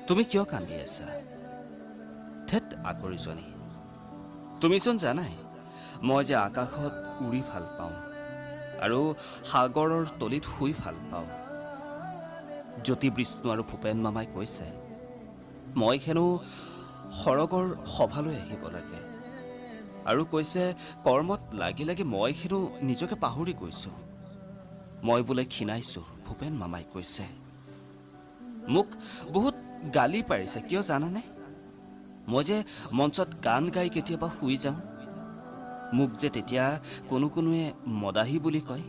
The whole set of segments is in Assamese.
তুমি কিয় কান্দি আছা? থেত আকৰিজনী, তুমিচোন জানাই মই যে আকাশত উৰি ভাল পাওঁ আৰু সাগৰৰ তলিত শুই ভাল পাওঁ। জ্যোতি বিষ্ণু আৰু ভূপেন মামাই কৈছে মই হেনো সৰগৰ সভালৈ আহিব লাগে, আৰু কৈছে কৰ্মত লাগি লাগি মই হেনো নিজকে পাহৰি গৈছোঁ। মই বোলে ক্ষীণাইছোঁ, ভূপেন মামাই কৈছে। মোক বহুত গালি পাৰিছে, কিয় জানানে? মই যে মঞ্চত গান গাই কেতিয়াবা শুই যাওঁ। মোক যে তেতিয়া কোনোৱে মদাহী বুলি কয়।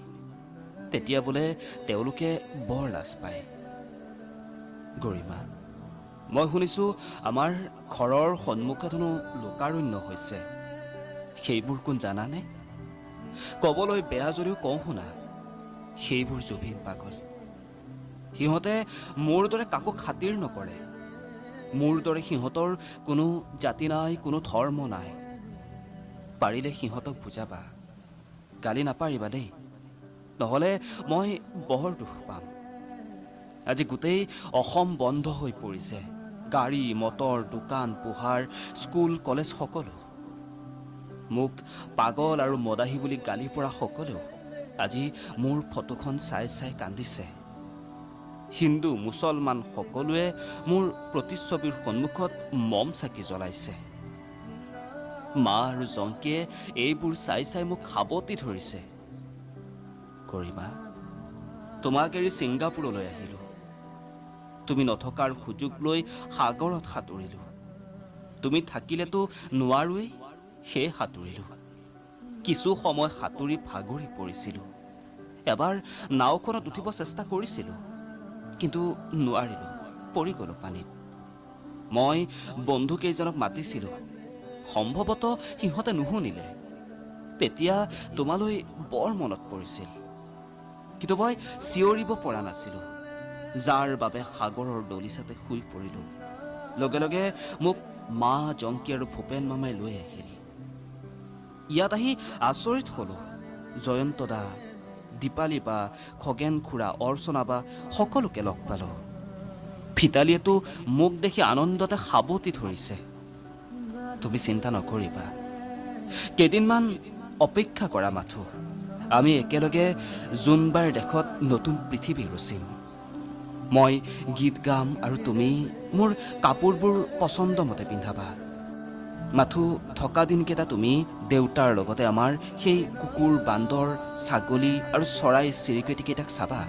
তেতিয়া বোলে তেওঁলোকে বৰ লাজ পায়। গৰিমা, মই শুনিছোঁ আমাৰ ঘৰৰ সন্মুখত হেনো লোকাৰণ্য হৈছে। সেইবোৰ কোন জানানে? ক'বলৈ বেয়া যদিও কওঁ শুনা, সেইবোৰ জুবিন পাগল। সিহঁতে মোৰ দৰে কাকো খাতিৰ নকৰে। মোৰ দৰে সিহঁতৰ কোনো জাতি নাই, কোনো ধৰ্ম নাই। পাৰিলে সিহঁতক বুজাবা, গালি নাপাৰিবা দেই, নহ'লে মই বৰ দুখ পাম। আজি গোটেই অসম বন্ধ হৈ পৰিছে। গাড়ী মটৰ, দোকান পোহাৰ, স্কুল কলেজ সকলো। মোক পাগল আৰু মদাহী বুলি গালি পৰা সকলেও আজি মোৰ ফটোখন চাই চাই কান্দিছে। হিন্দু মুছলমান সকলোৱে মোৰ প্ৰতিচ্ছবিৰ সন্মুখত মম চাকি জ্বলাইছে। মা আৰু জংকীয়ে এইবোৰ চাই চাই মোক সাৱটি ধৰিছে। গৰিমা, তোমাক এৰি ছিংগাপুৰলৈ আহিলোঁ। তুমি নথকাৰ সুযোগ লৈ সাগৰত সাঁতুৰিলোঁ। তুমি থাকিলেতো নোৱাৰোৱেই, সেয়ে সাঁতুৰিলোঁ। কিছু সময় সাঁতুৰি ভাগৰি পৰিছিলোঁ। এবাৰ নাওখনত উঠিব চেষ্টা কৰিছিলোঁ, কিন্তু নোৱাৰিলোঁ, পৰি গ'লোঁ পানীত। মই বন্ধুকেইজনক মাতিছিলোঁ, সম্ভৱতঃ সিহঁতে নুশুনিলে। তেতিয়া তোমালৈ বৰ মনত পৰিছিল, কিন্তু মই চিঞৰিব পৰা নাছিলোঁ, যাৰ বাবে সাগৰৰ দলিচাতে শুই পৰিলোঁ। লগে লগে মোক মা, জংকী আৰু ভূপেন মামাই লৈ আহিল। ইয়াত আহি আচৰিত হ'লোঁ। জয়ন্ত দা, দীপালী বা, খগেন খুৰা, অৰ্চনা বা সকলোকে লগ পালোঁ। ভিতালীয়েতো মোক দেখি আনন্দতে সাৱটি ধৰিছে। তুমি চিন্তা নকৰিবা, কেইদিনমান অপেক্ষা কৰা মাথো। আমি একেলগে জোনবাৰ দেশত নতুন পৃথিৱী ৰচিম। মই গীত গাম আৰু তুমি মোৰ কাপোৰবোৰ পচন্দমতে পিন্ধাবা। মাথো থকা দিনকেইটা তুমি দেউতাৰ লগতে আমাৰ সেই কুকুৰ, বান্দৰ, ছাগলী আৰু চৰাই চিৰিকটিকেইটাক চাবা।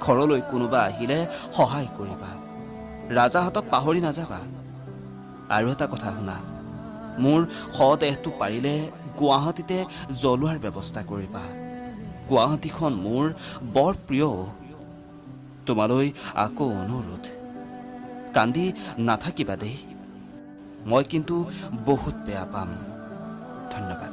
ঘৰলৈ কোনোবা আহিলে সহায় কৰিবা। ৰাজাহঁতক পাহৰি নাযাবা। আৰু এটা কথা শুনা, মোৰ শদেহটো পাৰিলে গুৱাহাটীতে জ্বলোৱাৰ ব্যৱস্থা কৰিবা। গুৱাহাটীখন মোৰ বৰ প্ৰিয়। তোমালৈ আকৌ অনুৰোধ, কান্দি নাথাকিবা দেই, মই কিন্তু বহুত বেয়া পাম। ধন্যবাদ।